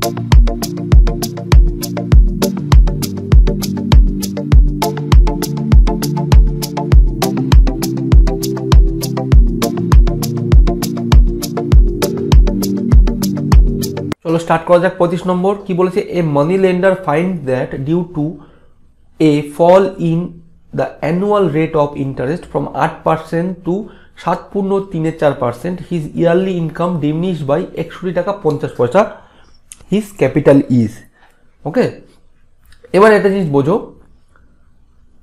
চলো স্টার্ট করা যাক। 25 নম্বর কি বলেছে, a money lender finds that due to a fall in the annual rate of interest from 8% to 7.34%, his yearly income diminish by 61 টাকা 50 পয়সা, হিজ ক্যাপিটাল ইজ। ওকে, এবার একটা জিনিস বোঝো,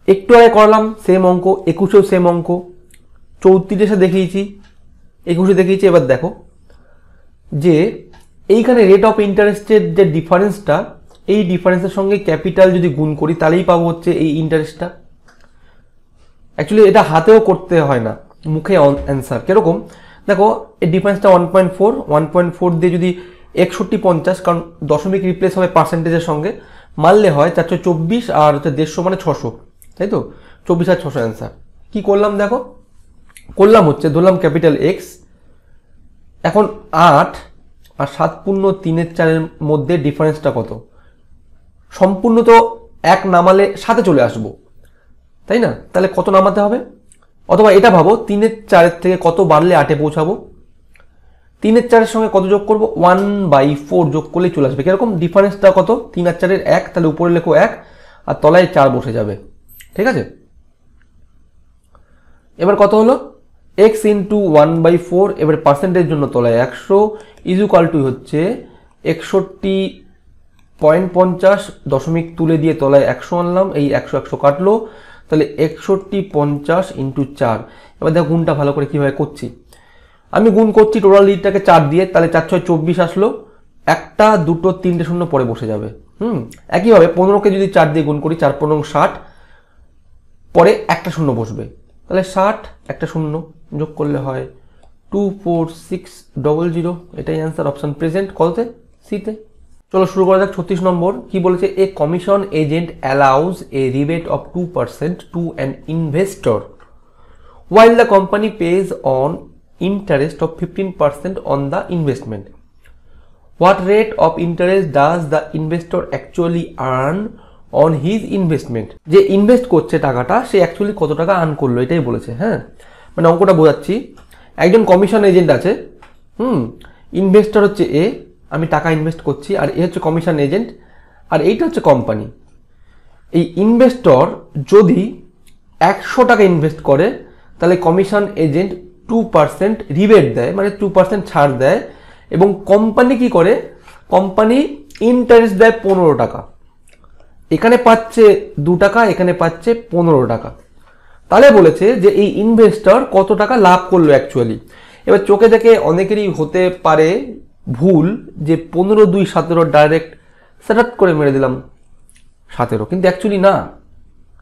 একটু আগে করলাম সেম অঙ্ক, 21এও সেম অঙ্ক, 34 দেখিয়েছি, 21 দেখিয়েছি। এবার দেখো যে এইখানে রেট অফ ইন্টারেস্টের যে ডিফারেন্সটা, এই ডিফারেন্সের সঙ্গে ক্যাপিটাল যদি গুণ করি তাহলেই পাবো হচ্ছে এই ইন্টারেস্টটা। অ্যাকচুয়ালি এটা হাতেও করতে হয় না, মুখে অ্যান্সার। কিরকম দেখো, এই ডিফারেন্সটা 1.4 দিয়ে যদি 61.50, কারণ দশমিক রিপ্লেস হবে পার্সেন্টেজের সঙ্গে, মারলে হয় 424 আর হচ্ছে 150 মানে 600, তাই তো? 24 আর 600 অ্যান্সার। কি করলাম দেখো, করলাম হচ্ছে ধরলাম ক্যাপিটাল এক্স, এখন 8 আর 7.34 মধ্যে ডিফারেন্সটা কত? সম্পূর্ণ তো 1 নামালে 7 চলে আসবো, তাই না? তাহলে কত নামাতে হবে? অথবা এটা ভাবো, 3/4 থেকে কত বাড়লে 8-এ পৌঁছাবো? 3/4 সঙ্গে কত যোগ করবো? 1/4 যোগ করলে চলে আসবে। কিরকম ডিফারেন্সটা কত? 3 আর 4 1, তাহলে উপরে লেখো 1 আর তলায় 4 বসে যাবে। ঠিক আছে, এবার কত হলো? x ইন্টু 1/4, এবার পার্সেন্টের জন্য তলায় 100 ইজ ইকুয়াল টু হচ্ছে 61.50, দশমিক তুলে দিয়ে তলায় 100 আনলাম, এই 100 কাটলো, তাহলে 61.50 ইন্টু 4। এবার দেখো গুণটা ভালো করে কিভাবে করছি। আমি গুণ করছি টোটাল লিডটাকে 4 দিয়ে, তাহলে 4 6 24 আসলো, 1 2 3 শূন্য পরে বসে যাবে। একইভাবে 15কে যদি 4 দিয়ে গুণ করি, 4 15 60, পরে একটা শূন্য বসবে, তাহলে 60 একটা শূন্য যোগ করলে হয় 24600। এটাই অ্যান্সার, অপশন প্রেজেন্ট। কততে? সিতে। চলো শুরু করা যাক। 36 নম্বর কি বলেছে, a commission agent allows a rebate of 2% to an investor while the company pays on interest of 15% on the investment. What rate of interest does the investor actually earn on his investment? যে invest করছে টাকাটা, সে actually কত টাকা earn করলো, এটাই বলেছে। হ্যাঁ, মানে অঙ্কটা বোঝাচ্ছি। একজন কমিশন এজেন্ট আছে, ইনভেস্টর হচ্ছে এ, আমি টাকা ইনভেস্ট করছি, আর এ হচ্ছে কমিশন এজেন্ট, আর এইটা হচ্ছে কোম্পানি। এই ইনভেস্টর যদি 100 টাকা ইনভেস্ট করে, তাহলে কমিশন এজেন্ট 2% রিবেট দেয়, মানে 2% ছাড় দেয়, এবং কোম্পানি কি করে? কোম্পানি ইন্টারেস্ট দেয় 15 টাকা। এখানে পাচ্ছে 2 টাকা, এখানে পাচ্ছে 15 টাকা। তাহলে বলেছে যে এই ইনভেস্টর কত টাকা লাভ করলো অ্যাকচুয়ালি। এবার চোখে দেখে অনেকেরই হতে পারে ভুল যে 15 2 17 ডাইরেক্ট সেটাট করে মেরে দিলাম 17, কিন্তু অ্যাকচুয়ালি না,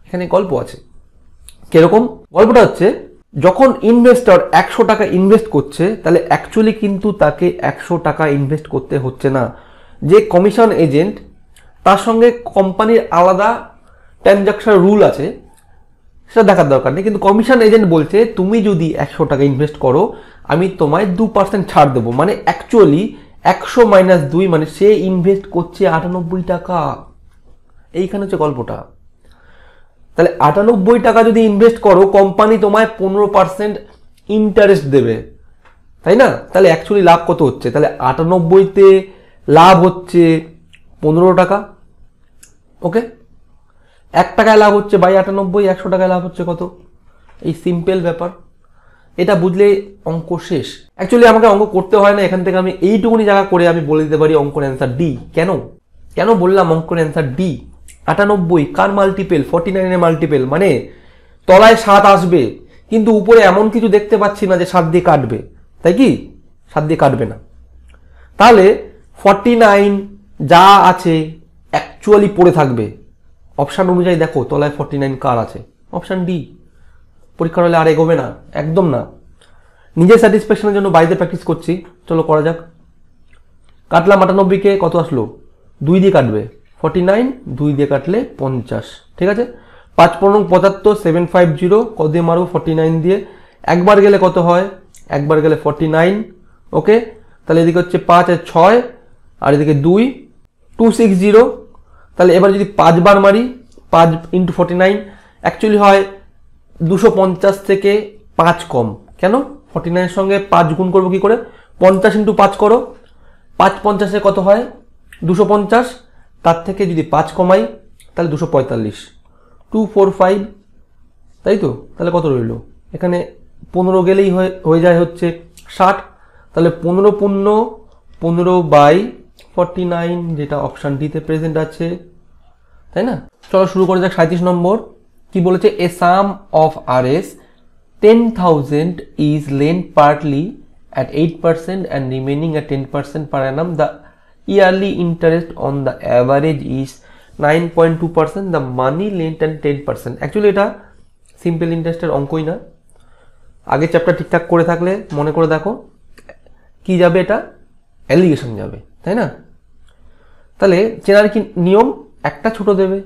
এখানে গল্প আছে। কিরকম গল্পটা হচ্ছে, যখন ইনভেস্টর 100 টাকা ইনভেস্ট করছে, তাহলে অ্যাকচুয়ালি কিন্তু তাকে 100 টাকা ইনভেস্ট করতে হচ্ছে না। যে কমিশন এজেন্ট, তার সঙ্গে কোম্পানির আলাদা ট্রানজাকশন রুল আছে, সেটা দেখার দরকার নেই। কিন্তু কমিশন এজেন্ট বলছে তুমি যদি 100 টাকা ইনভেস্ট করো, আমি তোমায় 2% ছাড় দেবো। মানে অ্যাকচুয়ালি 100 মাইনাস 2, মানে সে ইনভেস্ট করছে 98 টাকা। এইখানে হচ্ছে গল্পটা। তাহলে 98 টাকা যদি ইনভেস্ট করো, কোম্পানি তোমায় 15% ইন্টারেস্ট দেবে, তাই না? তাহলে অ্যাকচুয়ালি লাভ কত হচ্ছে? তাহলে 98তে লাভ হচ্ছে 15 টাকা। ওকে, 1 টাকায় লাভ হচ্ছে বাই 98, 100 টাকায় লাভ হচ্ছে কত? এই সিম্পল ব্যাপার। এটা বুঝলে অঙ্ক শেষ। অ্যাকচুয়ালি আমাকে অঙ্ক করতে হয় না, এখান থেকে আমি এইটুকুনি জায়গা করে আমি বলে দিতে পারি অঙ্কের অ্যান্সার ডি। কেন বললাম অঙ্কের অ্যান্সার ডি? 98 কার মাল্টিপেল? 49 এর মাল্টিপেল, মানে তলায় 7 আসবে, কিন্তু উপরে এমন কিছু দেখতে পাচ্ছি না যে 7 দিয়ে কাটবে, তাই কি? 7 দিয়ে কাটবে না। তাহলে 49 যা আছে অ্যাকচুয়ালি পড়ে থাকবে। অপশান অনুযায়ী দেখো তলায় 49 কার আছে? Option D. পরীক্ষার হলে আর এগোবে না, একদম না। নিজের স্যাটিসফ্যাকশনের জন্য বাড়িতে প্র্যাকটিস করছি। চলো করা যাক। কাটলাম 98কে, কত আসলো? 2 দিয়ে কাটবে। 49 2 দিয়ে কাটলে 50, ঠিক আছে? 5 15 75, 750, কত দিয়ে মারবো? 49 দিয়ে। একবার গেলে কত হয়? একবার গেলে 49। ওকে, তাহলে এদিকে হচ্ছে 5 আর 6, আর এদিকে 2, 260, তাহলে এবার যদি 5 বার মারি 5 × 49 অ্যাকচুয়ালি হয় 250 থেকে 5 কম। কেন? 49 এর সঙ্গে 5 গুণ করবো কি করে? 50 × 5 করো, 5 50 কত হয়? 250, তার থেকে যদি 5 কমাই তাহলে 245, 245, তাই তো? তাহলে কত রইল? এখানে 15 গেলেই হয়ে যায় হচ্ছে 60, তাহলে 15/49 যেটা অপশান ডিতে প্রেজেন্ট আছে, তাই না? চলো শুরু করে যাক 37 নম্বর। কি বলেছে? A sum of RS 10,000 is lent partly at 8% and remaining at 10% per annum. The yearly interest on the average is 9.2%. The money lent and 10%. Actually এটা সিম্পল ইন্টারেস্টের অঙ্কই না। আগের চ্যাপ্টার ঠিকঠাক করে থাকলে মনে করে দেখো কি যাবে, এটা অ্যালিগেশন যাবে, তাই না? তাহলে চেনার কি নিয়ম? একটা ছোট দেবে,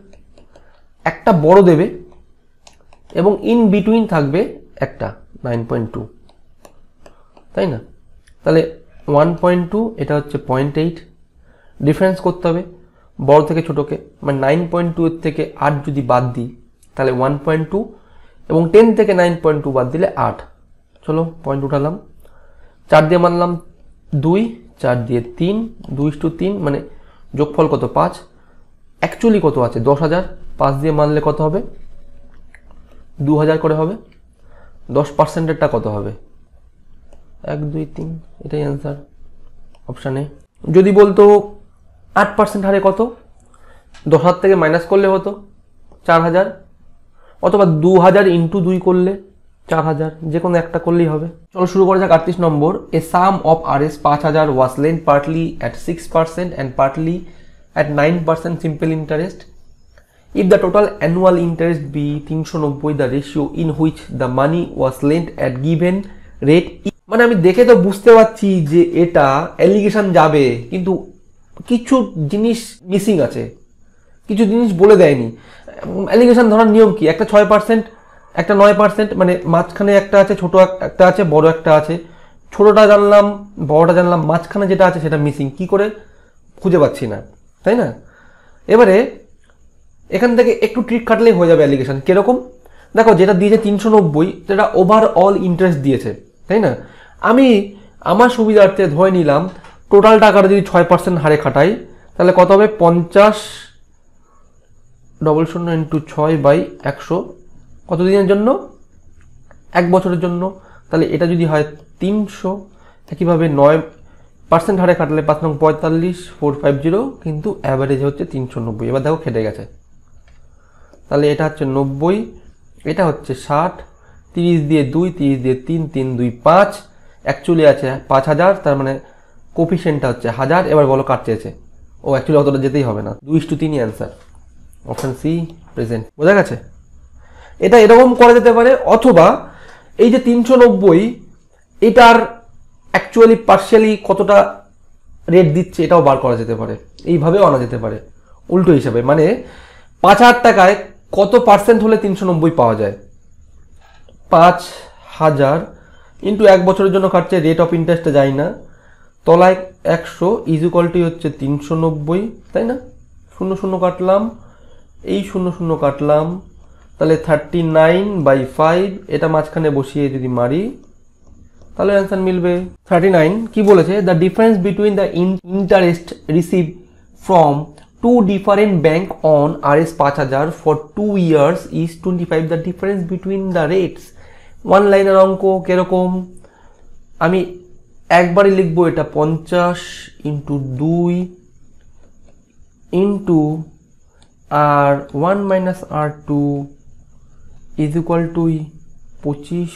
একটা বড় দেবে, এবং ইন বিটুইন থাকবে একটা 9.2, তাই না? তাহলে 1.2 এটা হচ্ছে 0.8, ডিফারেন্স করতে হবে বড় থেকে ছোটকে, মানে 9.2 এর থেকে 8 যদি বাদ দিই তাহলে 1.2, এবং 10 থেকে 9.2 বাদ দিলে 8। চলো পয়েন্ট উঠালাম, 4 দিয়ে মানলাম 2, 4 দিয়ে 3, 2:3, মানে যোগফল কত? 5। অ্যাকচুয়ালি কত আছে? 10,000। 5 দিয়ে মানলে কত হবে? 2,000 করে হবে। 10%-এরটা কত হবে? 1 2 3, এটাই অ্যান্সার অপশানে। যদি বলতো 8% হারে কত? 10,000 থেকে মাইনাস করলে হতো 4,000, অথবা 2,000 × 2 করলে 4,000, যে কোনো একটা করলেই হবে। চলো শুরু করা যাক 38 নম্বর। এ sum of RS 5,000 was lent partly at 6% and partly at 9% simple interest. If the total annual interest be 390, the ratio in which the money was lent at given rate, মানে আমি দেখে তো বুঝতে পারছি যে এটা অ্যালিগেশন যাবে, কিন্তু কিছু জিনিস মিসিং আছে, কিছু জিনিস বলে দেয়নি। অ্যালিগেশন ধরার নিয়ম কি? একটা 6%, একটা 9%, মানে মাঝখানে একটা আছে, ছোট একটা আছে, বড় একটা আছে। ছোটটা জানলাম, বড়টা জানলাম, মাঝখানে যেটা আছে সেটা মিসিং, কি করে খুঁজে পাচ্ছি না, তাই না? এবারে এখান থেকে একটু ট্রিক খাটলেই হয়ে যাবে অ্যালিগেশন। কিরকম? দেখো, যেটা দিয়েছে 390, সেটা ওভারঅল ইন্টারেস্ট দিয়েছে, তাই না? আমি আমার সুবিধার্থে ধরে নিলাম টোটাল টাকাটা যদি 6% হারে খাটাই তাহলে কত হবে? 50 00 × 6/100, কত দিনের জন্য? 1 বছরের জন্য। তাহলে এটা যদি হয় 300, একইভাবে 9% হারে খাটলে 5 নং 45, 450, কিন্তু অ্যাভারেজ হচ্ছে 390। এবার দেখো খেটে গেছে, তাহলে এটা হচ্ছে 90, এটা হচ্ছে 60, 30 দিয়ে 2, 30 দিয়ে 3, 3 2 5, অ্যাকচুয়ালি আছে 5,000, তার মানে কোফিশিয়েন্টটা হচ্ছে 1000। এবার বলো কাট চেয়েছে, ও অ্যাকচুয়ালি অতটা যেতেই হবে না, 2:3 অ্যান্সার, অপশন সি প্রেজেন্ট। বোঝা গেছে? এটা এরকম করা যেতে পারে, অথবা এই যে 390, এটার অ্যাকচুয়ালি পার্শিয়ালি কতটা রেট দিচ্ছে এটাও বার করা যেতে পারে, এইভাবেও আনা যেতে পারে উল্টো হিসাবে। মানে 5,000 টাকায় কত পার্সেন্ট হলে 390 পাওয়া যায়? 5,000 ইন্টু 1 বছরের জন্য কাটছে, রেট অফ ইন্টারেস্টে যায় না, তলায় 100 ইকুয়ালটি হচ্ছে 390, তাই না? 0 0 কাটলাম, এই 0 0 কাটলাম, তাহলে 39/5, এটা মাঝখানে বসিয়ে যদি মারি তাহলে অ্যান্সার মিলবে 39। কি বলেছে? The difference between the interest receive from two different bank on RS 5,000 for 2 years is 25. The difference between the rates, one লাইনের অঙ্ক। কিরকম? আমি একবারই লিখবো, এটা 50 × 2 into R1 - R2 is equal two 25,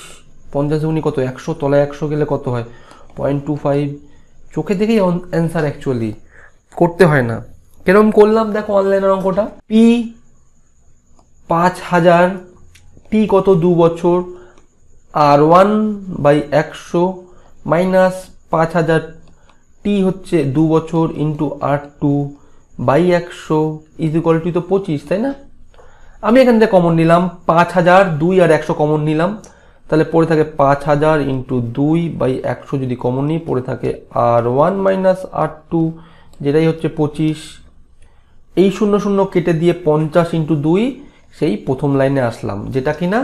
50 গুণি কত? 100, তলায় 100 গেলে কত হয়? 0.25। চোখে দেখেই অ্যান্সার অ্যাকচুয়ালি করতে হয় না। কিরকম করলাম দেখো অনলাইনের অঙ্কটা। পি 5,000, টি কত? 2 বছর, R1/100 মাইনাস 5,000, টি হচ্ছে 2 বছর, into R2/100 is equal two 25, তাই না? আমি এখান থেকে কমন নিলাম 5,000, 2 আর 100 কমন নিলাম, তাহলে পড়ে থাকে 5,000 × 2/100, যদি কমন নিই পড়ে থাকে R1 - R2, যেটাই হচ্ছে 25, এই 0 0 কেটে দিয়ে 50 × 2 সেই প্রথম লাইনে আসলাম, যেটা কিনা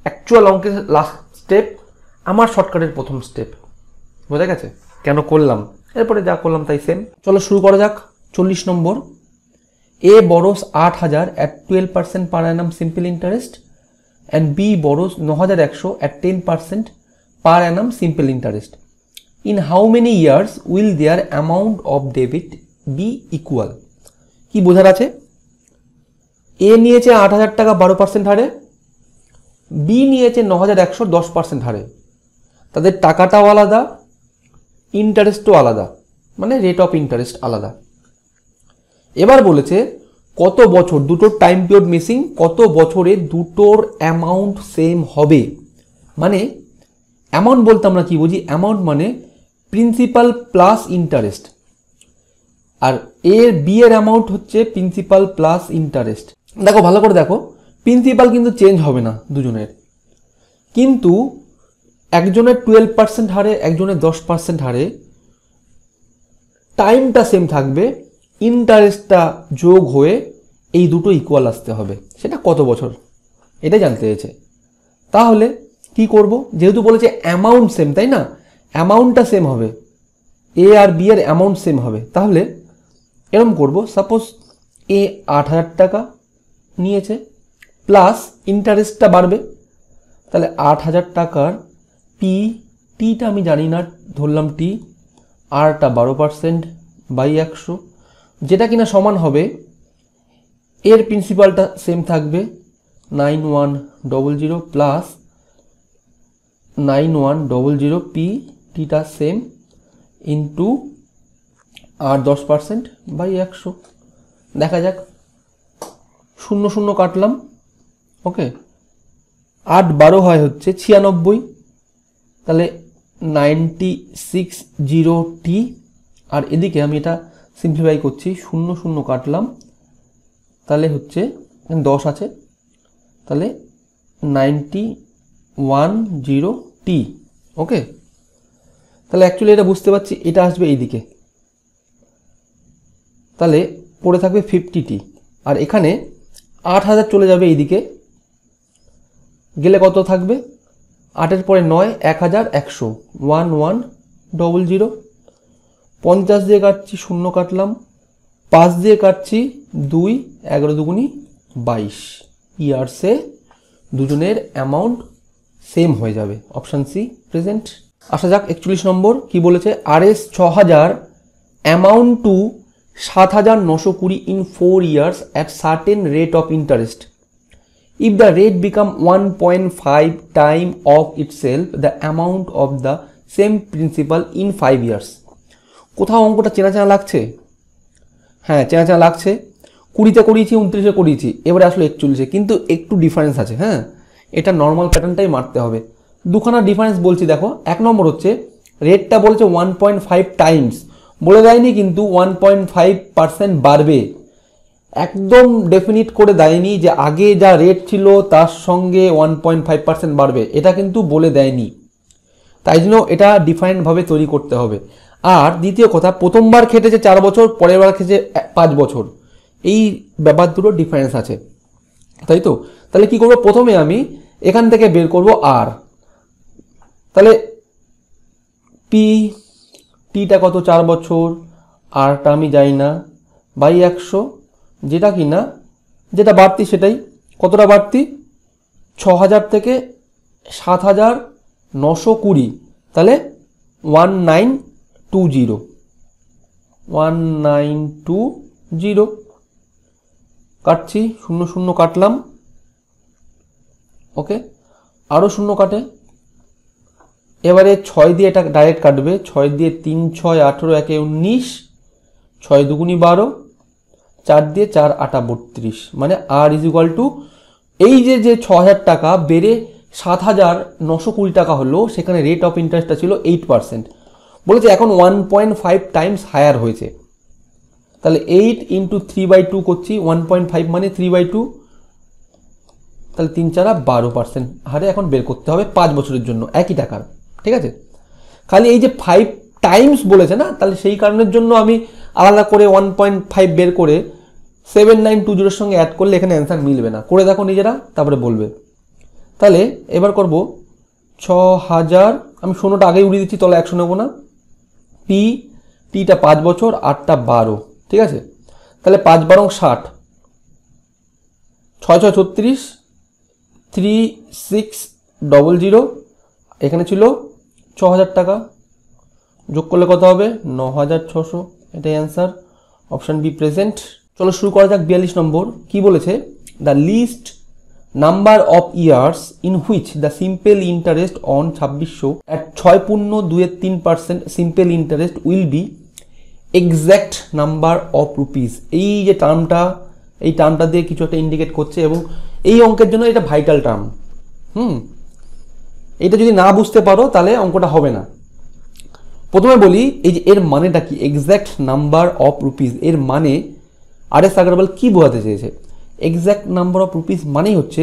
অ্যাকচুয়াল অঙ্কের লাস্ট স্টেপ, আমার শর্টকাটের প্রথম স্টেপ। বোঝা গেছে কেন করলাম? এরপরে যা করলাম তাই সেম। চলো শুরু করা যাক। 40 নম্বর, এ borrows 8000 at 12% per annum simple interest and B borrows 9100 at 10% per annum simple interest. In how many years will their amount of debit be equal? কি বোঝার আছে? এ নিয়েছে 8000 টাকা 12% হারে, বি নিয়েছে 9100 10% হারে। তাদের টাকাটাও আলাদা, ইন্টারেস্টও আলাদা, মানে রেট অফ ইন্টারেস্ট আলাদা। এবার বলেছে কত বছর, দুটোর টাইম পিরিয়ড মিসিং, কত বছরে দুটোর অ্যামাউন্ট সেম হবে। মানে অ্যামাউন্ট বলতে আমরা কি বুঝি? অ্যামাউন্ট মানে প্রিন্সিপাল প্লাস ইন্টারেস্ট, আর এর বি এর অ্যামাউন্ট হচ্ছে প্রিন্সিপাল প্লাস ইন্টারেস্ট। দেখো ভালো করে দেখো, প্রিন্সিপাল কিন্তু চেঞ্জ হবে না দুজনের, কিন্তু একজনের 12% হারে, একজনের 10% হারে টাইমটা সেম থাকবে, ইন্টারেস্টটা যোগ হয়ে এই দুটো ইকুয়াল আসতে হবে। সেটা কত বছর, এটাই জানতে চেয়েছে। তাহলে কি করব? যেহেতু বলেছে অ্যামাউন্ট সেম, তাই না? অ্যামাউন্টটা সেম হবে, এ আর বি এর অ্যামাউন্ট সেম হবে। তাহলে এরকম করব, সাপোজ এ 8000 টাকা নিয়েছে, প্লাস ইন্টারেস্টটা বাড়বে, তাহলে 8000 টাকার টিটা আমি জানি না, ধরলাম টি, আরটা 12% বাই 100, যেটা কিনা সমান হবে এর প্রিন্সিপালটা সেম থাকবে 9100 প্লাস 9100 টিটা সেম ইন্টু আর 10% বাই 100। দেখা যাক, 0 0 কাটলাম, ওকে, 8 12 হয় হচ্ছে 96, তাহলে 960 আর এদিকে আমি এটা সিম্পলিফাই করছি, 0 0 কাটলাম, তাহলে হচ্ছে 10 আছে, তাহলে 910 ওকে। তাহলে অ্যাকচুয়ালি এটা বুঝতে পারছি, এটা আসবে এইদিকে, তাহলে পড়ে থাকবে 50 আর এখানে 8000 চলে যাবে এইদিকে, গেলে কত থাকবে? 8 পরে 9, 1100, 1100। 50 দিয়ে কাটছি, 0 কাটলাম, 5 দিয়ে কাটছি 2, 11 দুগুনি 22 ইয়ার্সে দুজনের অ্যামাউন্ট সেম হয়ে যাবে। Option C present. আসা যাক 41 নম্বর, কি বলেছে? RS 6000 amount to 7920 in 4 years at certain rate of interest. If the rate become 1.5 time of itself the amount of the same principal in 5 years. কোথাও অঙ্কটা চেনা চেনা লাগছে? হ্যাঁ চেনা চেনা লাগছে। 20-তে করিয়েছি, 29-এ করিয়েছি, এবারে আসলে 41-এ, কিন্তু একটু ডিফারেন্স আছে। হ্যাঁ, এটা নর্মাল প্যাটার্নটাই মারতে হবে। দুখানা ডিফারেন্স বলছি দেখো। 1 নম্বর হচ্ছে রেটটা বলেছে 1.5 টাইমস, বলে দেয়নি কিন্তু 1.5% বাড়বে, একদম ডেফিনিট করে দেয়নি যে আগে যা রেট ছিল তার সঙ্গে 1.5% বাড়বে, এটা কিন্তু বলে দেয়নি। তাই জন্য এটা ডিফারেন্টভাবে তৈরি করতে হবে। আর দ্বিতীয় কথা, প্রথমবার খেটেছে 4 বছর, পরের বার খেটেছে 5 বছর, এই ব্যাপার দুটো ডিফারেন্স আছে, তাই তো? তাহলে কি করব? প্রথমে আমি এখান থেকে বের করব আর, তাহলে টিটা কত? 4 বছর, আরটা আমি যাই না, বাই 100, যেটা কি না, যেটা বাড়তি সেটাই। কতটা বাড়তি? 6000 থেকে 7920, তাহলে 1920 কাটছি, 0 0 কাটলাম, ওকে, আরও 0 কাটে। এবারে 6 দিয়ে এটা ডাইরেক্ট কাটবে, 6 দিয়ে 3 6 18, 1 19, 6 দুগুনি 12, 4 দিয়ে 4 8 32, মানে আর ইজ ইকুয়াল টু এই যে 6000 টাকা বেড়ে 7920 টাকা হলো, সেখানে রেট অফ ইন্টারেস্টটা ছিল 8%, বলেছে এখন 1.5 টাইমস হায়ার হয়েছে। তাহলে 8 × 3/2 করছি, 1.5 মানে 3/2, তাহলে 3 4 12% হারে এখন বের করতে হবে 5 বছরের জন্য একই টাকার। ঠিক আছে, খালি এই যে 5 টাইমস বলেছে না, তাহলে সেই কারণের জন্য আমি আলাদা করে 1.5 বের করে 7920 সঙ্গে অ্যাড করলে এখানে অ্যান্সার মিলবে না, করে দেখো নিজেরা, তারপরে বলবে। তাহলে এবার করব 6000, আমি 16টা আগেই উড়িয়ে দিচ্ছি, তলে 100 নেবো না। টিটা 5 বছর, 8টা 12, ঠিক আছে। তাহলে 5 12 60, 6 6 36, 3600, এখানে ছিল 6000 টাকা, যোগ করলে কত হবে 9600, এটাই অ্যান্সার, অপশন বি প্রেজেন্ট। চলো শুরু করা যাক 42 নম্বর। কি বলেছে? The least number of years in which the simple interest on 2600 at 6.23% simple interest will be exact number of rupees. এই যে টার্মটা, এই টার্মটা দিয়ে কিছু একটা ইন্ডিকেট করছে এবং এই অঙ্কের জন্য এটা ভাইটাল টার্ম। এটা যদি না বুঝতে পারো তাহলে অঙ্কটা হবে না। প্রথমে বলি এই যে এর মানেটা কি, এক্স্যাক্ট নাম্বার অফ রুপিস, এর মানে আর এস আগরওয়াল কি বোঝাতে চেয়েছে? এক্স্যাক্ট নাম্বার অফ রুপিস মানেই হচ্ছে,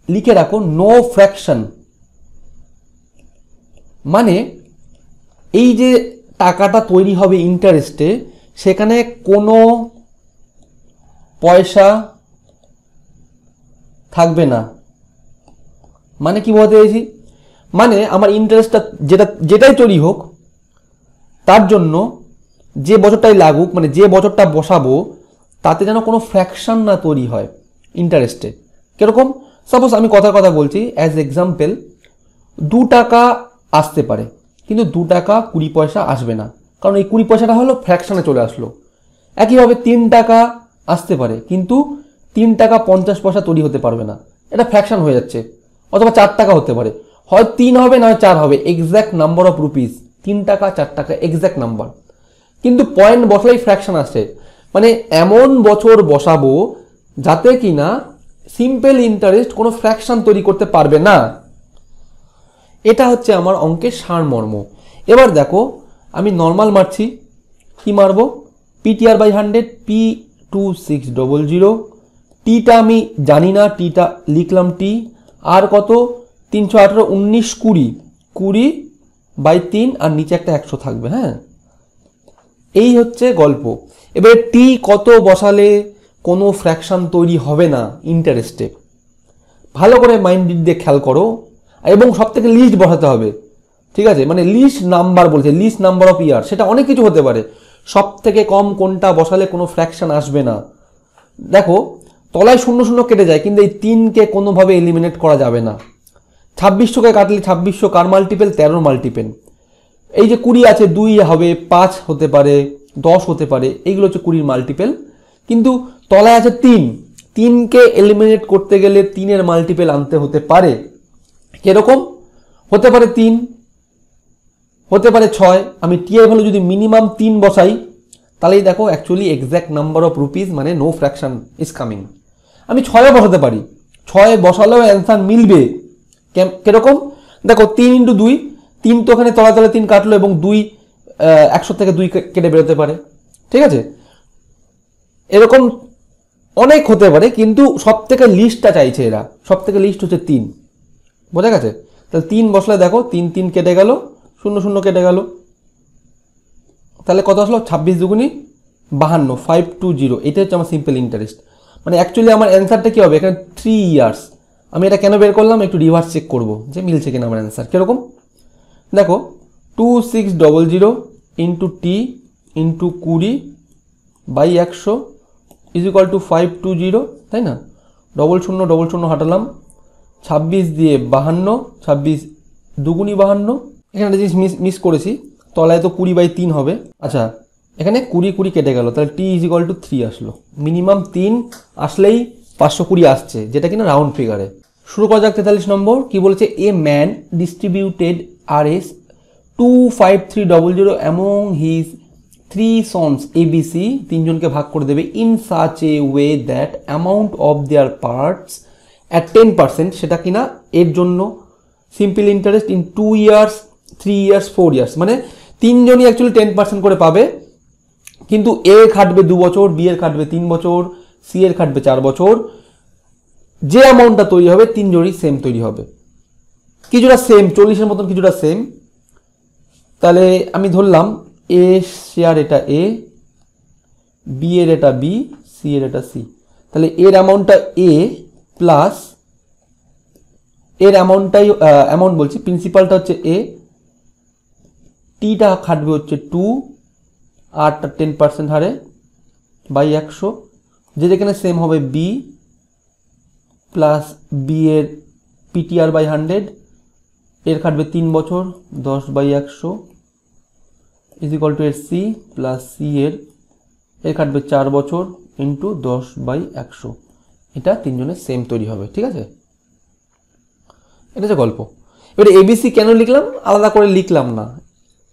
লিখে রাখো, নো ফ্র্যাকশন। মানে এই যে টাকাটা তৈরি হবে ইন্টারেস্টে, সেখানে কোনো পয়সা থাকবে না। মানে কি বোঝাতে চাইছি? মানে আমার ইন্টারেস্টটা যেটাই তৈরি হোক, তার জন্য যে বছরটাই লাগুক, মানে যে বছরটা বসাবো, তাতে যেন কোনো ফ্র্যাকশন না তৈরি হয় ইন্টারেস্টে। কিরকম? সাপোজ আমি কথা বলছি, অ্যাজ এক্সাম্পল 2 টাকা আসতে পারে, কিন্তু 2 টাকা 20 পয়সা আসবে না, কারণ এই 20 পয়সাটা হলো ফ্র্যাকশনে চলে আসলো। একইভাবে 3 টাকা আসতে পারে, কিন্তু 3 টাকা 50 পয়সা তৈরি হতে পারবে না, এটা ফ্র্যাকশন হয়ে যাচ্ছে। অথবা 4 টাকা হতে পারে, হয় 3 হবে না হয় 4 হবে, এক্স্যাক্ট নাম্বার অফ রুপিস 3 টাকা 4 টাকা এক্স্যাক্ট নাম্বার। কিন্তু পয়েন্ট বসলেই ফ্র্যাকশন আসছে, মানে এমন বছর বসাবো যাতে কিনা সিম্পল ইন্টারেস্ট কোনো ফ্র্যাকশন তৈরি করতে পারবে না। এটা হচ্ছে আমার অঙ্কের সারমর্ম। এবার দেখো আমি নর্মাল মারছি, কি মারবো? পিটিআর বাই 100, P2600, টিটা আমি জানি না, টিটা লিখলাম টি, আর কত 318, 19, 20, 20/3, আর নিচে একটা 100 থাকবে। হ্যাঁ, এই হচ্ছে গল্প। এবার টি কত বসালে কোনো ফ্র্যাকশন তৈরি হবে না ইন্টারেস্টে, ভালো করে মাইন্ড দিয়ে খেয়াল করো, এবং সব থেকে লিস্ট বসাতে হবে, ঠিক আছে? মানে লিস্ট নাম্বার বলছে, লিস্ট নাম্বার অফ ইয়ার, সেটা অনেক কিছু হতে পারে। সব থেকে কম কোনটা বসালে কোনো ফ্র্যাকশন আসবে না। দেখো তলায় 0 0 কেটে যায়, কিন্তু এই 3কে কোনোভাবে এলিমিনেট করা যাবে না। 2600কে কাটলে 2600 কার মাল্টিপেল? 13 মাল্টিপেল। এই যে 20 আছে, 2 হবে, 5 হতে পারে, 10 হতে পারে, এইগুলো হচ্ছে 20 মাল্টিপেল। কিন্তু তলায় আছে 3, 3কে এলিমিনেট করতে গেলে 3-এর মাল্টিপেল আনতে হতে পারে। কিরকম হতে পারে? 3 হতে পারে 6। আমি টি আই ভ্যালু যদি মিনিমাম 3 বসাই, তাহলেই দেখো actually exact number of rupees, মানে নো ফ্র্যাকশন ইজ কামিং। আমি 6 বসাতে পারি, 6 বসালেও অ্যান্সার মিলবে। কিরকম? দেখো 3 × 2, 3 তো ওখানে তলা 3 কাটলো, এবং 2 100 থেকে 2 কেটে বেরোতে পারে, ঠিক আছে? এরকম অনেক হতে পারে, কিন্তু সব থেকে লিস্টটা চাইছে এরা, সব থেকে লিস্ট হচ্ছে 3। বোঝা গেছে? তাহলে 3 বসলে দেখো 3 3 কেটে গেল, 0 0 কেটে গেল, তাহলে কত আসলো? 26 দুগুণি 52, 520। এটা হচ্ছে আমার সিম্পল ইন্টারেস্ট। মানে অ্যাকচুয়ালি আমার অ্যান্সারটা কি হবে? এখানে 3 ইয়ার্স। আমি এটা কেন বের করলাম? একটু রিভার্স চেক করবো যে মিলছে কিনা আমার অ্যান্সার। কিরকম? দেখো 2600 into T into 20/100 is equal two 520, তাই না? 0 0 0 0 হাঁটালাম, 26 দিয়ে 52, 26 দুগুণি 52। এখানে একটা জিনিস মিস করেছি, তলায় তো 20/3 হবে। আচ্ছা, এখানে 20 20 কেটে গেল, তাহলে টি ইজ ইকুয়াল টু 3 আসলো। মিনিমাম 3 আসলেই 520 আসছে, যেটা কিনা রাউন্ড ফিগারে। শুরু করা যাক 43 নম্বর। কি বলেছে? A man distributed RS 25300 among his 3 sons ABC, 3 জনকে ভাগ করে দেবে, in such a way that amount of their parts at 10%, সেটা কিনা এর জন্য simple interest in 2 years, 3 years, 4 years, মানে 3 জনই অ্যাকচুয়ালি 10% করে পাবে, কিন্তু এ খাটবে 2 বছর, বি এর খাটবে 3 বছর, সি এর খাটবে 4 বছর। যে অ্যামাউন্টটা তৈরি হবে 3 জনই সেম তৈরি হবে, কিছুটা সেম, 40-এর মতন কিছুটা সেম। তাহলে আমি ধরলাম এ শেয়ার এটা এ, বি এর এটা বি, সি এর এটা সি, তাহলে এর অ্যামাউন্টটা এ প্লাস এর অ্যামাউন্ট বলছি, প্রিন্সিপালটা হচ্ছে এ, টিটা খাটবে হচ্ছে 2 আরটা 10% হারে বাই 100, যেখানে সেম হবে বি প্লাস বি এর পিটিআর বাই 100, এর খাটবে 3 বছর 10/100 ইজ ইকুয়াল টু এর সি প্লাস সি এর খাটবে 4 বছর ইন্টু 10/100। এটা তিনজনের সেম তৈরি হবে, ঠিক আছে? এটা হচ্ছে গল্প। এবারে এবিসি কেন লিখলাম, আলাদা করে লিখলাম না,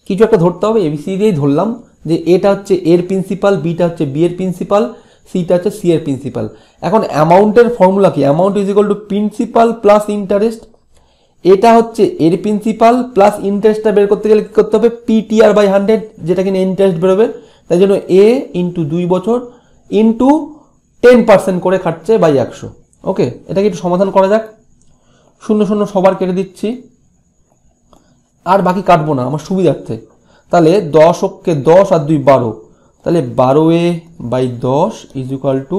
কিছু একটা ধরতে হবে, এবিসি দিয়েই ধরলাম যে এটা হচ্ছে এর প্রিন্সিপাল, বিটা হচ্ছে বি এর প্রিন্সিপাল, সিটা হচ্ছে সি এর প্রিন্সিপাল। এখন অ্যামাউন্টের ফর্মুলা কি? Amount is equal two principal plus interest. এটা হচ্ছে এর প্রিন্সিপাল প্লাস ইন্টারেস্টটা বের করতে গেলে কি করতে হবে? পিটিআর বাই 100, যেটা কিনা ইন্টারেস্ট বেরোবে, তাই জন্য এ ইন্টু 2 বছর ইন্টু 10% করে খাটছে বাই 100। ওকে, এটাকে একটু সমাধান করা যাক। 0 0 সবার কেটে দিচ্ছি, আর বাকি কাটবো না আমার সুবিধার্থে। তাহলে 10 অক্ষে 10 আর 2 12, তাহলে 12a by 10 is equal to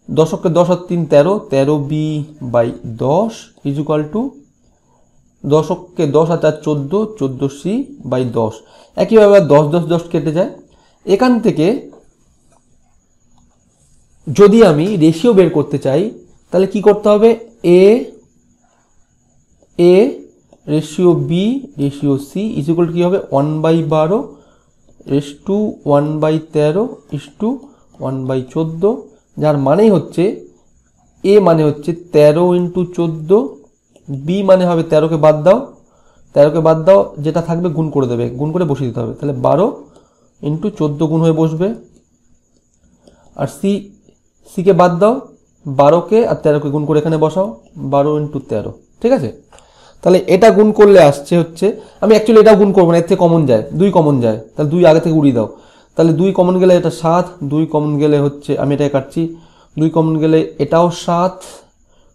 10 অক্ষে 10 আর 3 13, 13b by 10 is equal to 10 অক্ষে 10 আর 4 14, 14c বাই 10। একইভাবে 10 10 10 কেটে যায়। এখান থেকে যদি আমি রেশিও বের করতে চাই তাহলে কি করতে হবে? A ratio B ratio C is equal to কি হবে? 1/12 রেস টু 1/13 ইস টু 1/14, যার মানেই হচ্ছে এ মানে হচ্ছে 13 ইন্টু 14, বি মানে হবে 13কে বাদ দাও, যেটা থাকবে গুণ করে দেবে, গুণ করে বসিয়ে দিতে হবে। তাহলে 12 ইন্টু 14 গুণ হয়ে বসবে, আর সিকে বাদ দাও, 12কে আর 13কে গুণ করে এখানে বসাও, 12 ইন্টু 13, ঠিক আছে? তাহলে এটা গুণ করলে আসছে হচ্ছে, আমি অ্যাকচুয়ালি এটা গুণ করবো না, এর থেকে কমন যায়, 2 কমন যায়, তাহলে 2 আগে থেকে উড়িয়ে দাও। তাহলে 2 কমন গেলে এটা 7, 2 কমন গেলে হচ্ছে, আমি এটাই কাটছি, 2 কমন গেলে এটাও 7,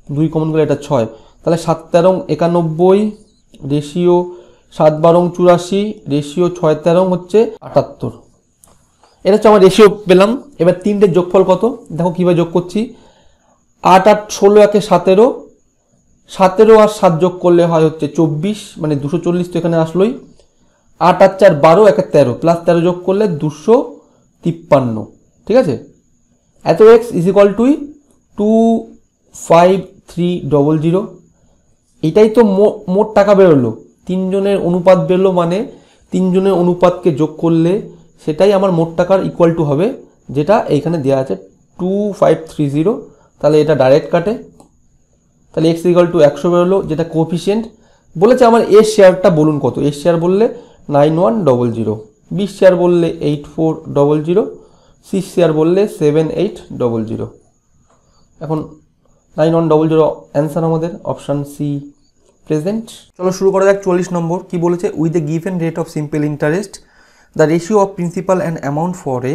2 কমন গেলে এটা 6, তাহলে 7 13 91, রেশিও 7 12 84, রেশিও 6 13 হচ্ছে 78। এটা হচ্ছে আমার রেশিও পেলাম। এবার তিনটের যোগফল কত দেখো কিভাবে যোগ করছি। 8 8 16 একে 17, 17 আর 7 যোগ করলে হয় হচ্ছে 24, মানে 240 তো এখানে আসলোই। 8 8 4 12 একে 13, প্লাস 13 যোগ করলে 253, ঠিক আছে? এত এক্স ইজ ইকুয়াল টু 25300। এটাই তো মোট টাকা বেরোলো, তিনজনের অনুপাত বেরোলো, মানে তিনজনের অনুপাতকে যোগ করলে সেটাই আমার মোট টাকার ইকুয়াল টু হবে, যেটা এইখানে দেওয়া আছে 2530। তাহলে এটা ডাইরেক্ট কাটে, তাহলে এক্স ইকুয়াল টু 100 বেরোলো, যেটা কোএফিসিয়েন্ট বলেছে। আমার এর শেয়ারটা বলুন কত? এর শেয়ার বললে 9100, বি শেয়ার বললে 8400, সি শেয়ার বললে 7800। এখন 9100 অ্যান্সার আমাদের অপশান সি প্রেজেন্ট। চলো শুরু করা যাক 40 নম্বর। কি বলেছে? With the given rate of simple interest the ratio of principal and amount for a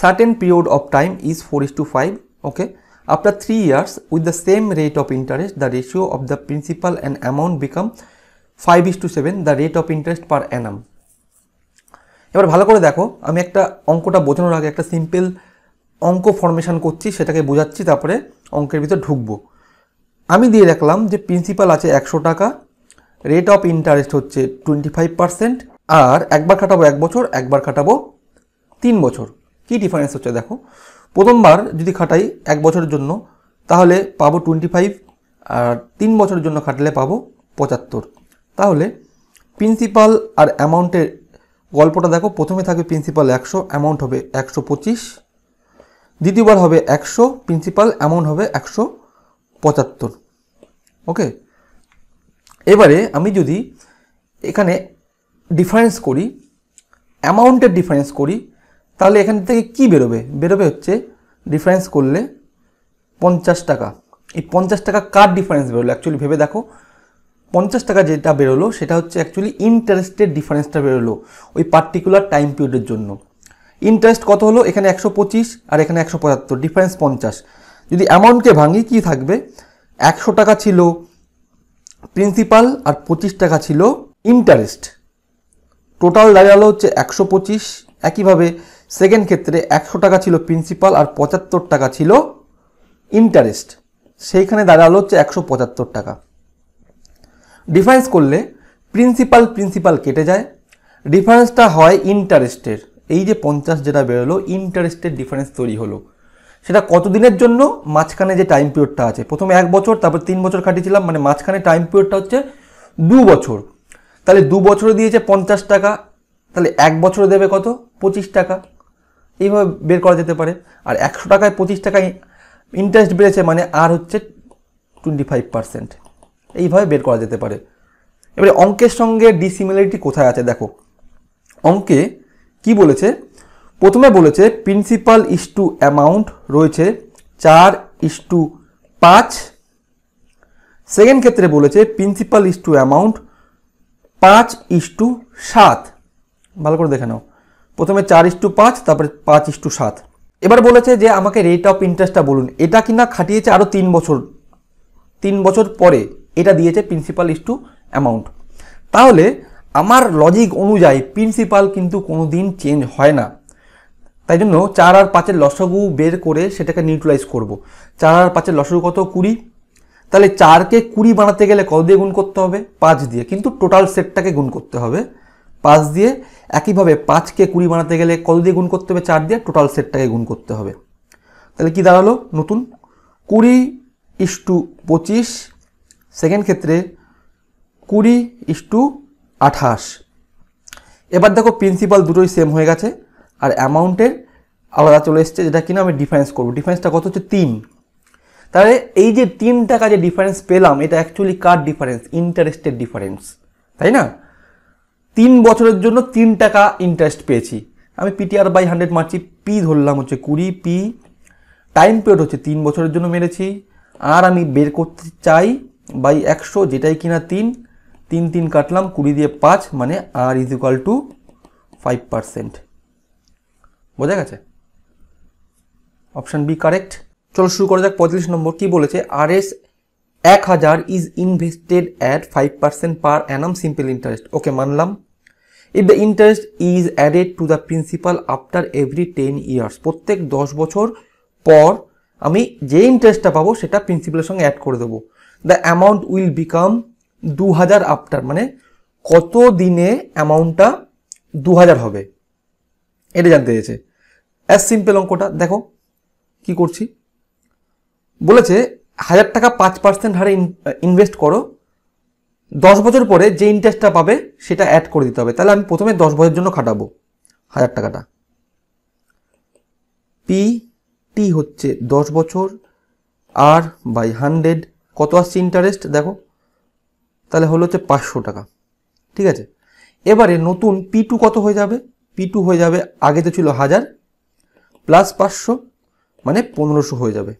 certain period of time is 4:5. Okay, after 3 years with the same rate of interest the ratio of the principal and amount become 5:7, the rate of interest per annum. এবার ভালো করে দেখো, আমি একটা অঙ্কটা বোঝানোর আগে একটা সিম্পল অঙ্ক ফরমেশন করছি, সেটাকে বোঝাচ্ছি, তারপরে অঙ্কের ভিতর ঢুকবো। আমি দিয়ে রাখলাম যে প্রিন্সিপাল আছে 100 টাকা, রেট অফ ইন্টারেস্ট হচ্ছে 25%, আর একবার খাটাবো 1 বছর, একবার খাটাবো 3 বছর। কি ডিফারেন্স হচ্ছে দেখো, প্রথমবার যদি খাটাই 1 বছরের জন্য তাহলে পাবো 25, আর 3 বছরের জন্য খাটলে পাবো 75। তাহলে প্রিন্সিপাল আর অ্যামাউন্টের গল্পটা দেখো, প্রথমে থাকবে প্রিন্সিপাল 100, অ্যামাউন্ট হবে 125, দ্বিতীয়বার হবে 100, প্রিন্সিপাল অ্যামাউন্ট হবে 175। ওকে, এবারে আমি যদি এখানে ডিফারেন্স করি, অ্যামাউন্টের ডিফারেন্স করি, তাহলে এখান থেকে কি বেরোবে হচ্ছে ডিফারেন্স করলে 50 টাকা। এই 50 টাকা কার ডিফারেন্স বেরোলো? অ্যাকচুয়ালি ভেবে দেখো, 50 টাকা যেটা বেরোলো সেটা হচ্ছে অ্যাকচুয়ালি ইন্টারেস্টের ডিফারেন্সটা বেরোলো ওই পার্টিকুলার টাইম পিরিয়ডের জন্য। ইন্টারেস্ট কত হলো? এখানে 125 আর এখানে 175, ডিফারেন্স 50। যদি অ্যামাউন্টকে ভাঙি কি থাকবে? 100 টাকা ছিল প্রিন্সিপাল আর 25 টাকা ছিল ইন্টারেস্ট, টোটাল দাঁড়ালো হচ্ছে 125। একইভাবে সেকেন্ড ক্ষেত্রে 100 টাকা ছিল প্রিন্সিপাল আর 75 টাকা ছিল ইন্টারেস্ট, সেইখানে দাঁড়ালো হচ্ছে 175 টাকা। ডিফারেন্স করলে প্রিন্সিপাল কেটে যায়, ডিফারেন্সটা হয় ইন্টারেস্টের। এই যে 50 যেটা বেরোলো ইন্টারেস্টের ডিফারেন্স তৈরি হলো, সেটা কত দিনের জন্য, মাঝখানে যে টাইম পিরিয়ডটা আছে, প্রথমে 1 বছর তারপর 3 বছর কাটিয়েছিলাম, মানে মাঝখানে টাইম পিরিয়ডটা হচ্ছে 2 বছর। তাহলে 2 বছরে দিয়েছে 50 টাকা, তাহলে 1 বছরে দেবে কত, 25 টাকা। এইভাবে বের করা যেতে পারে। আর 100 টাকায় 25 টাকায় ইন্টারেস্ট বেড়েছে, মানে আর হচ্ছে 25%। এইভাবে বের করা যেতে পারে। এবারে অঙ্কের সঙ্গে ডিসিমিলারিটি কোথায় আছে দেখো। অঙ্কে কি বলেছে, প্রথমে বলেছে প্রিন্সিপাল ইস টু অ্যামাউন্ট রয়েছে 4:5। সেকেন্ড ক্ষেত্রে বলেছে প্রিন্সিপাল ইস টু অ্যামাউন্ট 5:7। ভালো করে দেখে নাও, প্রথমে 4:5, তারপরে 5:7। এবার বলেছে যে আমাকে রেট অফ ইন্টারেস্টটা বলুন। এটা কিনা খাটিয়েছে আরও 3 বছর, 3 বছর পরে এটা দিয়েছে প্রিন্সিপাল ইস টু অ্যামাউন্ট। তাহলে আমার লজিক অনুযায়ী প্রিন্সিপাল কিন্তু কোনো দিন চেঞ্জ হয় না, তাই জন্য 4 আর 5-এর লসাগু বের করে সেটাকে নিউট্রালাইজ করব। 4 আর 5-এর লসাগু কত, 20। তাহলে 4কে 20 বানাতে গেলে কত দিয়ে গুণ করতে হবে, 5 দিয়ে, কিন্তু টোটাল সেটটাকে গুণ করতে হবে 5 দিয়ে। একইভাবে 5কে 20 বানাতে গেলে কত দিয়ে গুণ করতে হবে, 4 দিয়ে, টোটাল সেটটাকে গুণ করতে হবে। তাহলে কি দাঁড়ালো নতুন, 20:25। সেকেন্ড ক্ষেত্রে 20:28। এবার দেখো প্রিন্সিপাল দুটোই সেম হয়ে গেছে, আর অ্যামাউন্টের আলাদা চলে এসছে, যেটা কিনা আমি ডিফারেন্স করবো। ডিফারেন্সটা কত হচ্ছে, 3। তাহলে এই যে 3 টাকা যে ডিফারেন্স পেলাম, এটা অ্যাকচুয়ালি কার ডিফারেন্স, ইন্টারেস্টের ডিফারেন্স, তাই না? 3 বছরের জন্য 3 টাকা ইন্টারেস্ট পেয়েছি। আমি PTR/100 মারছি, পি ধরলাম হচ্ছে 20, পি টাইম পিরিয়ড হচ্ছে 3 বছরের জন্য মেরেছি, আর আমি বের করতে চাই বাই 100, যেটাই কিনা 3 3 কাটলাম, 20 দিয়ে 5, মানে আর ইজ ইকুয়াল টু 5%। বোঝা গেছে? Option B correct. চলো শুরু করা যাক। 45 নম্বর কি বলেছে, RS 1000 is invested at 5% per annum simple interest. Okay, মানলাম। If the interest is added to the principal after every 10 years, প্রত্যেক 10 বছর পর আমি যে ইন্টারেস্টটা পাবো সেটা প্রিন্সিপালের সঙ্গে অ্যাড করে দেবো। The amount will become 2000 after, মানে কত দিনে অ্যামাউন্টটা 2000 হবে, এটা জানতে চেয়েছে। অ্যাজ সিম্পল অঙ্কটা দেখো কি করছি। বলেছে 1000 টাকা 5% হারে ইনভেস্ট করো, 10 বছর পরে যে ইন্টারেস্টটা পাবে সেটা অ্যাড করে দিতে হবে। তাহলে আমি প্রথমে 10 বছরের জন্য খাটাবো 1000 টাকাটা। টি হচ্ছে 10 বছর, আর বাই 100 কত আসছে ইন্টারেস্ট দেখো, তাহলে হলো হচ্ছে 500 টাকা। ঠিক আছে, এবারে নতুন P2 কত হয়ে যাবে, P2 হয়ে যাবে, আগে তো ছিল 1000 প্লাস 500, মানে 1500 হয়ে যাবে।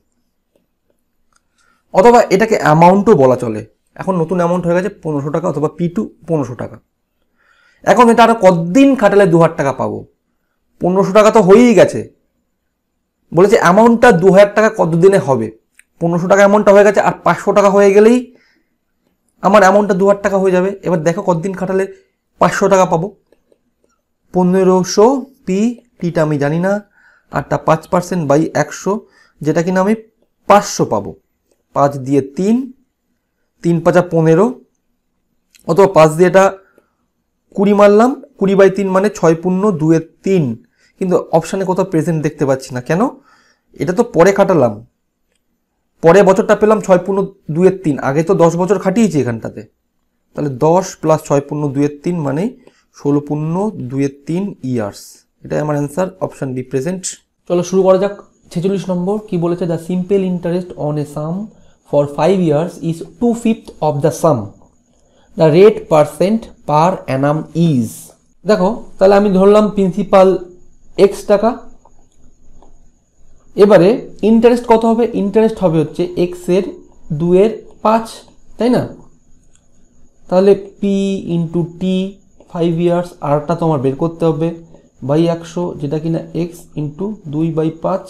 অথবা এটাকে অ্যামাউন্টও বলা চলে। এখন নতুন অ্যামাউন্ট হয়ে গেছে 1500 টাকা, অথবা P2 1500 টাকা। এখন এটা আরো কতদিন খাটালে 2000 টাকা পাবো, 1500 টাকা তো হয়েই গেছে। বলেছে অ্যামাউন্টটা 2000 টাকা কতদিনে হবে, 1500 টাকা অ্যামাউন্টটা হয়ে গেছে, আর 500 টাকা হয়ে গেলেই আমার অ্যামাউন্টটা 2000 টাকা হয়ে যাবে। এবার দেখো কতদিন খাটালে 500 টাকা পাবো, 1500 টিটা আমি জানি না, আরটা 5% বাই 100, যেটা কিনা আমি 500 পাবো। 5 দিয়ে 3, 3 5 15, অথবা 5 দিয়ে এটা 20 মারলাম, 20/3 মানে 6×2=3। কিন্তু অপশানে কোথাও প্রেজেন্ট দেখতে পাচ্ছি না, কেন? এটা তো পরে খাটালাম, পরে বছরটা পেলাম 6×2=3, আগে তো 10 বছর খাটিয়েছি এখানটাতে। তাহলে 10 + 6×2=3 মানে 16×2=3 ইয়ার্স। এটাই আমার অ্যান্সার, অপশান বি প্রেজেন্ট। চলো শুরু করা যাক। 46 নম্বর কি বলেছে, the simple interest on a some for 5 years is 2/5 of the some, the rate percent per Anam is. দেখো তাহলে আমি ধরলাম প্রিন্সিপাল x টাকা, এবারে ইন্টারেস্ট কত হবে, ইন্টারেস্ট হবে হচ্ছে x এর 2/5, তাই না? তাহলে P × T 5 ইয়ার্স, আরটা তো আমার বের করতে হবে বাই 100, যেটা কিনা x × 2/5,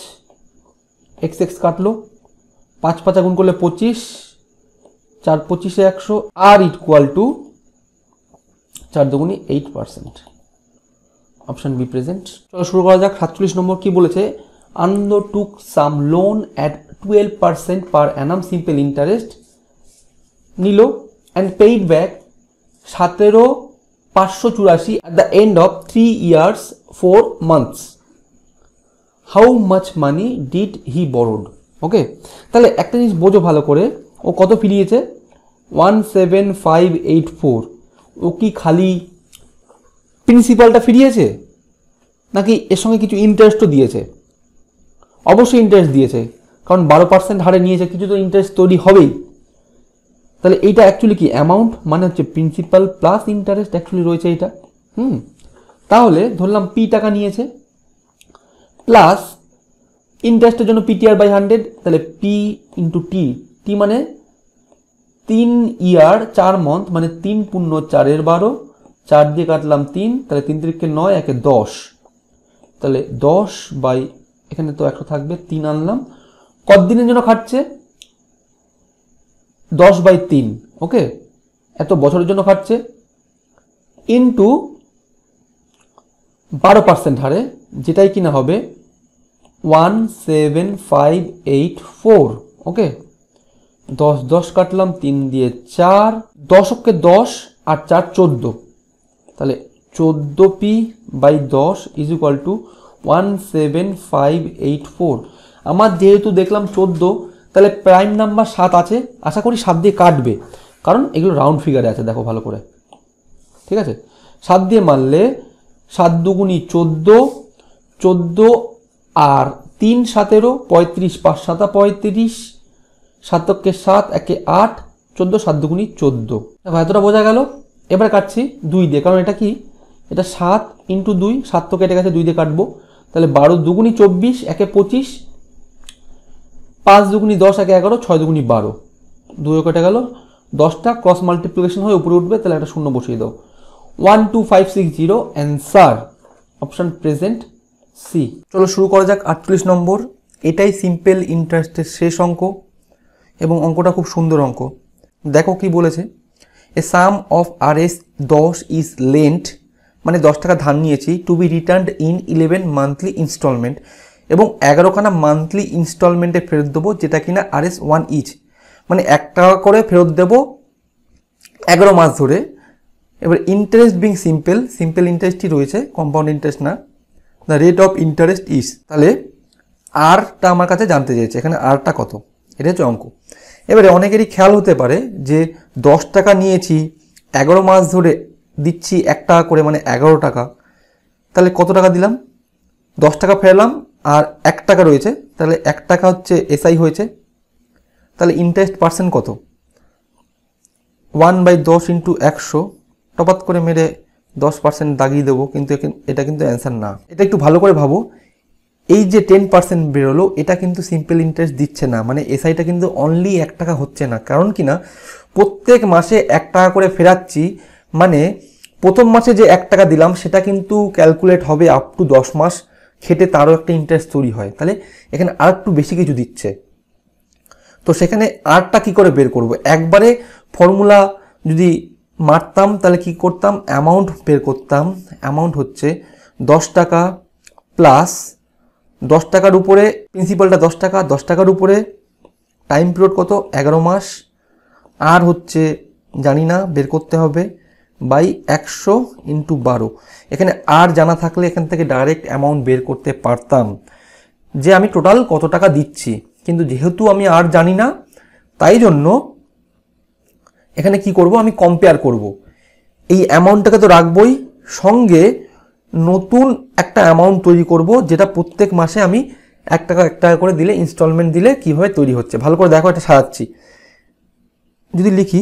x কাটলো, 5 5 গুণ করলে 25, 4 25 100, আর equal to 4 2 8%। Option B present. চলো শুরু করা যাক। 47 নম্বর কি বলেছে, Anand took some loan at 12% per annum simple interest, নিল and paid back 17,584 at the end of 3 years 4 months. How much money did he borrowed? ওকে, তাহলে একটা জিনিস বোঝো ভালো করে, ও কত ফিরিয়েছে 17584। ও কি খালি প্রিন্সিপালটা ফিরিয়েছে নাকি এর সঙ্গে কিছু ইন্টারেস্টও দিয়েছে? অবশ্যই ইন্টারেস্ট দিয়েছে, কারণ 12% হারে নিয়েছে, কিছু তো ইন্টারেস্ট তৈরি হবেই। তাহলে এইটা অ্যাকচুয়ালি কি অ্যামাউন্ট মানে হচ্ছে প্রিন্সিপাল প্লাস ইন্টারেস্ট অ্যাকচুয়ালি রয়েছে এটা। তাহলে ধরলাম পি টাকা নিয়েছে প্লাস ইন্টারেস্টের জন্য পিটিআর বাই 100, তাহলে পি ইন্টু টি, টি মানে 3 ইয়ার 4 মান্থ মানে 3 পূর্ণ 4 12, 4 দিয়ে কাটলাম 3, তাহলে 3 3 9 1 10, তাহলে 10 বাই এখানে তো 100 থাকবে, 3 আনলাম। কতদিনের জন্য খাটছে 10/3, ওকে, এত বছরের জন্য খাটছে, ইন্টু 12% হারে, যেটাই কিনা হবে 17584, ওকে। 10 10 কাটলাম, 3 দিয়ে 4, 10 কে 10 আর 4 14, তাহলে 14p/10 ইজ ইকুয়াল টু 17584। আমার যেহেতু দেখলাম 14, তাহলে প্রাইম নাম্বার 7 আছে, আশা করি 7 দিয়ে কাটবে, কারণ এগুলো রাউন্ড ফিগারে আছে, দেখো ভালো করে, ঠিক আছে। 7 দিয়ে মারলে 7 দুগুণি 14, 14 আর 3 17, 35 5 7 35, 7 কে 7 1 8, 14 7 দুগুণি 14। দেখো এতটা বোঝা গেল। এবার কাটছি 2 দিয়ে, কারণ এটা কি, এটা 7 ইন্টু 2, 7 তো কেটে গেছে, 2 দিয়ে কাটবো, তাহলে 12 দুগুণি 24, 1 25, 5 দুগুণি 10, 1 11, 6 দুগুণি 12, 2 কেটে গেল, 10টা ক্রস মাল্টিপ্লিকেশন হয়ে উপরে উঠবে, তাহলে একটা শূন্য বসিয়ে দাও। 12560 অ্যান্সার অপশন প্রেজেন্ট সি। চলো শুরু করা যাক 48 নম্বর। এটাই সিম্পল ইন্টারেস্টের শেষ অঙ্ক এবং অঙ্কটা খুব সুন্দর অঙ্ক। দেখো কি বলেছে, a sum of RS 10 is lent, মানে 10 টাকা ধার নিয়েছি, to be returned in 11 monthly instalment, এবং 11খানা মান্থলি ইনস্টলমেন্টে ফেরত দেবো, যেটা কিনা RS 1 ইচ, মানে 1 টাকা করে ফেরত দেবো 11 মাস ধরে। এবার ইন্টারেস্ট বিং সিম্পল, সিম্পল ইন্টারেস্টই রয়েছে, কম্পাউন্ড ইন্টারেস্ট না। The rate of interest is, তাহলে আরটা আমার কাছে জানতে চেয়েছে, এখানে আরটা কত, এটা হচ্ছে অঙ্ক। এবারে অনেকেরই খেয়াল হতে পারে যে 10 টাকা নিয়েছি, 11 মাস ধরে দিচ্ছি 1 টাকা করে, মানে 11 টাকা, তাহলে কত টাকা দিলাম, 10 টাকা ফেরলাম আর 1 টাকা রয়েছে, তাহলে 1 টাকা হচ্ছে এসআই হয়েছে, তাহলে ইন্টারেস্ট পার্সেন্ট কত, 1/10 ইন্টু 100, টপাত করে মেরে 10% দাগিয়ে দেবো, কিন্তু এটা কিন্তু অ্যান্সার না। এটা একটু ভালো করে ভাবো, এই যে 10% বেরোলো, এটা কিন্তু সিম্পল ইন্টারেস্ট দিচ্ছে না, মানে এসআইটা কিন্তু অনলি 1 টাকা হচ্ছে না, কারণ কি না প্রত্যেক মাসে 1 টাকা করে ফেরাচ্ছি, মানে প্রথম মাসে যে 1 টাকা দিলাম সেটা কিন্তু ক্যালকুলেট হবে আপ টু 10 মাস খেটে, তারও একটা ইন্টারেস্ট তৈরি হয়, তাহলে এখানে আর একটু বেশি কিছু দিচ্ছে। তো সেখানে আরটা কি করে বের করব, একবারে ফর্মুলা যদি মারতাম তাহলে কি করতাম, অ্যামাউন্ট বের করতাম। অ্যামাউন্ট হচ্ছে 10 টাকা প্লাস 10 টাকার উপরে প্রিন্সিপালটা 10 টাকা, 10 টাকার উপরে টাইম পিরিয়ড কত 11 মাস, আর হচ্ছে জানি না, বের করতে হবে, বাই 100 ইন্টু 12। এখানে আর জানা থাকলে এখান থেকে ডাইরেক্ট অ্যামাউন্ট বের করতে পারতাম যে আমি টোটাল কত টাকা দিচ্ছি, কিন্তু যেহেতু আমি আর জানি না, তাই জন্য এখানে কি করব, আমি কম্পেয়ার করব। এই অ্যামাউন্টটাকে তো রাখবই, সঙ্গে নতুন একটা অ্যামাউন্ট তৈরি করব, যেটা প্রত্যেক মাসে আমি 1 টাকা 1 টাকা করে দিলে, ইনস্টলমেন্ট দিলে কীভাবে তৈরি হচ্ছে ভালো করে দেখো। এটা সাজাচ্ছি, যদি লিখি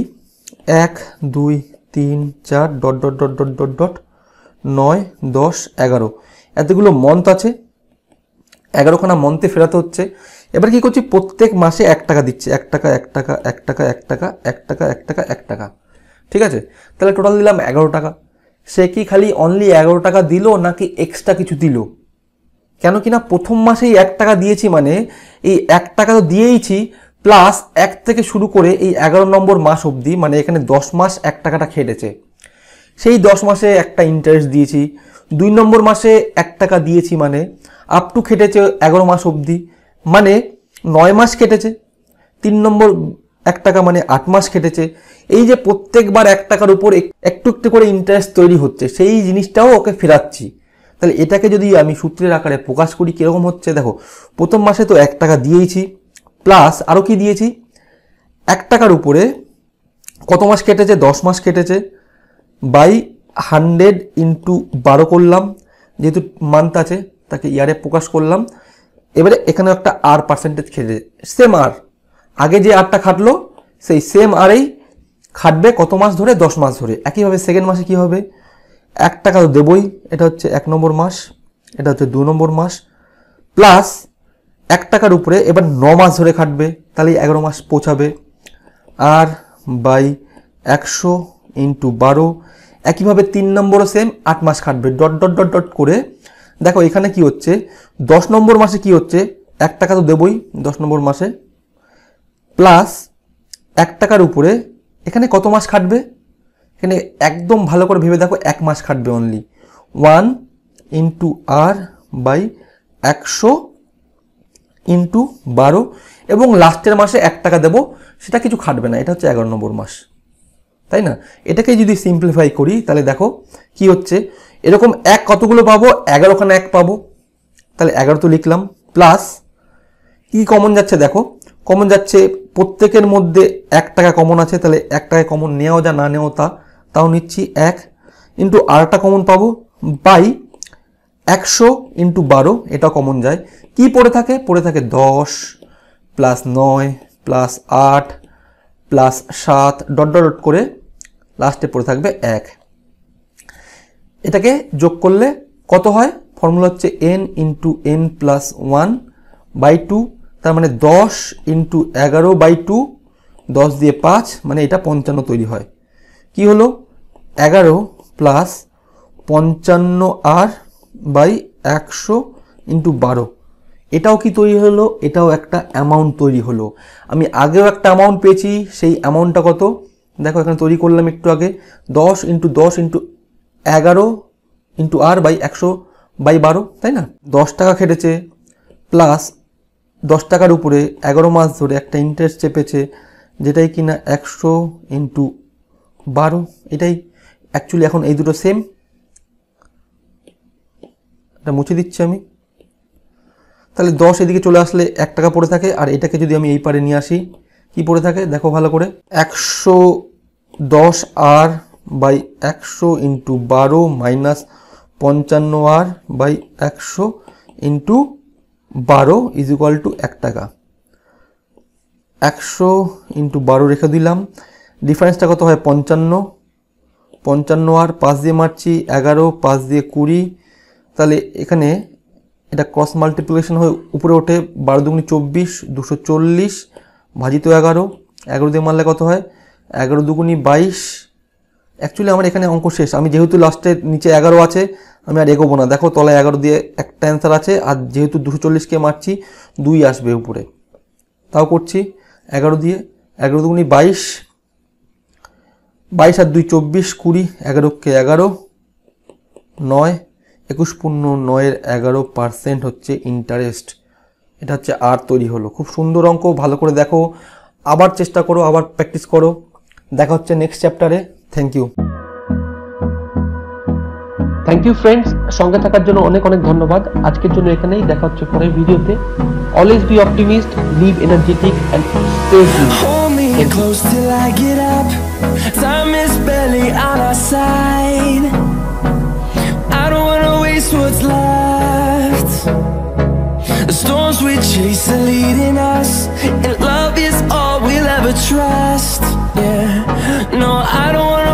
1 2 3 4 dot dot dot dot dot dot 9 10 11, এতগুলো মন্থ আছে, 11খানা মন্থে ফেরাতে হচ্ছে। এবার কি করছি, প্রত্যেক মাসে 1 টাকা দিচ্ছে, 1 টাকা 1 টাকা 1 টাকা 1 টাকা 1 টাকা 1 টাকা 1 টাকা, ঠিক আছে। তাহলে টোটাল দিলাম 11 টাকা। সে কি খালি অনলি 11 টাকা দিল নাকি এক্সট্রা কিছু দিল, কেন কিনা প্রথম মাসেই 1 টাকা দিয়েছি, মানে এই 1 টাকা তো দিয়েইছি, প্লাস 1 থেকে শুরু করে এই 11 নম্বর মাস অবধি, মানে এখানে 10 মাস 1 টাকাটা খেটেছে, সেই 10 মাসে একটা ইন্টারেস্ট দিয়েছি, 2 নম্বর মাসে 1 টাকা দিয়েছি মানে আপ টু খেটেছে 11 মাস অবধি, মানে 9 মাস খেটেছে। 3 নম্বর 1 টাকা মানে 8 মাস খেটেছে। এই যে প্রত্যেকবার 1 টাকার উপর একটু একটু করে ইন্টারেস্ট তৈরি হচ্ছে, সেই জিনিসটাও ওকে ফেরাচ্ছি। তাহলে এটাকে যদি আমি সূত্রের আকারে প্রকাশ করি কীরকম হচ্ছে, দেখো প্রথম মাসে তো 1 টাকা দিয়েছি, প্লাস আরও কি দিয়েছি, 1 টাকার উপরে কত মাস কেটেছে, 10 মাস কেটেছে, বাই 100 ইন্টু 12 করলাম, যেহেতু মান্থ আছে তাকে ইয়ারে প্রকাশ করলাম। এবারে এখানে একটা আর পার্সেন্টেজ খেটে, সেম আর আগে যে আরটা খাটলো সেই সেম আরেই খাটবে কত মাস ধরে, 10 মাস ধরে। একইভাবে সেকেন্ড মাসে কি হবে, 1 টাকা তো দেবই, এটা হচ্ছে 1 নম্বর মাস, এটা হচ্ছে 2 নম্বর মাস, প্লাস 1 টাকার উপরে এবার 9 মাস ধরে খাটবে, তাহলে 11 মাস পৌঁছাবে, আর বাই 100 ইন্টু 12। একইভাবে 3 নম্বরও সেম 8 মাস খাটবে, ডট ডট ডট ডট করে। দেখো এখানে কি হচ্ছে, 10 নম্বর মাসে কি হচ্ছে, 1 টাকা তো দেবই 10 নম্বর মাসে, প্লাস 1 টাকার উপরে এখানে কত মাস খাটবে, এখানে একদম ভালো করে ভেবে দেখো 1 মাস খাটবে only, 1 into R by 100 into 12, এবং লাস্টের মাসে 1 টাকা দেবো, সেটা কিছু খাটবে না, এটা হচ্ছে 11 নম্বর মাস, তাই না? এটাকে যদি সিম্পলিফাই করি তাহলে দেখো কি হচ্ছে, এরকম 1 কতগুলো পাবো, 11খানে 1 পাবো, তাহলে 11 তো লিখলাম, প্লাস কি কমন যাচ্ছে, দেখো কমন যাচ্ছে প্রত্যেকের মধ্যে 1 টাকা কমন আছে, তাহলে 1 টাকা কমন নেওয়া যা না নেওয়া তাও নিচ্ছি, 1 ইন্টু আরটা কমন পাবো বাই 100 ইন্টু 12, এটাও কমন যায়। কি পড়ে থাকে, পড়ে থাকে 10 plus 9 plus 8 plus 7 dot dot dot করে লাস্টে পড়ে থাকবে 1। এটাকে যোগ করলে কত হয়, ফর্মুলা হচ্ছে n into n plus 1 by 2, তার মানে 10 ইন্টু 11 বাই 2, 10 দিয়ে 5, মানে এটা 55 তৈরি হয়। কি হলো, 11 প্লাস 55 আর বাই 100 ইন্টু 12, এটাও কি তৈরি হলো, এটাও একটা অ্যামাউন্ট তৈরি হলো। আমি আগেও একটা অ্যামাউন্ট পেয়েছি, সেই অ্যামাউন্টটা কত, দেখো এখানে তৈরি করলাম একটু আগে, 10 into 10 into 11 into R by 100 by 12, তাই না? 10 টাকা খেটেছে, প্লাস 10 টাকার উপরে 11 মাস ধরে একটা ইন্টারেস্ট চেপেছে, যেটাই কিনা 100 ইন্টু 12, এটাই অ্যাকচুয়ালি এখন এই দুটো সেম, এটা মুছে দিচ্ছি আমি। তাহলে 10 এদিকে চলে আসলে 1 টাকা পড়ে থাকে, আর এটাকে যদি আমি এই পারে নিয়ে আসি কি পড়ে থাকে, দেখো ভালো করে, 110 R by 100 into 12 minus 55 R by 100 into 12 is equal to 1 টাকা। 100 ইন্টু 12 রেখে দিলাম, ডিফারেন্সটা কত হয়, 55 আর 5 দিয়ে মারছি 11, 5 দিয়ে 20, তাহলে এখানে এটা ক্রস মাল্টিপ্লিকেশন হয়ে উপরে ওঠে, 12 দুগুনি 24, 240 ভাজিত 11, 11 দিয়ে মারলে কত হয়, 11 দুগুনি 22। অ্যাকচুয়ালি আমার এখানে অঙ্ক শেষ, আমি যেহেতু লাস্টে নিচে 11 আছে আমি আর এগোবো না, দেখো তলায় 11 দিয়ে একটা অ্যান্সার আছে, আর যেহেতু 240কে মারছি 2 আসবে উপরে, তাও করছি 11 দিয়ে, 11 দুগুনি 22, 22 আর 2 24, 20, 11কে 11, 9, 21 পূর্ণ 9-এর 11% হচ্ছে ইন্টারেস্ট। এটা হচ্ছে আর তৈরি হলো। খুব সুন্দর অঙ্ক, ভালো করে দেখো, আবার চেষ্টা করো, আবার প্র্যাকটিস করো। দেখা হচ্ছে নেক্সট চ্যাপ্টারে। থ্যাংক ইউ ফ্রেন্ডস, সঙ্গে থাকার জন্য অনেক অনেক ধন্যবাদ। আজকের জন্য এখানেই, দেখা হচ্ছে পরের ভিডিওতে। Always be optimist, live energetic and stay close till I get up. Time is barely on our side. I don't wanna waste what's left. The storms we chase are leading us, and love is all we'll ever trust. Yeah, no, I don't wanna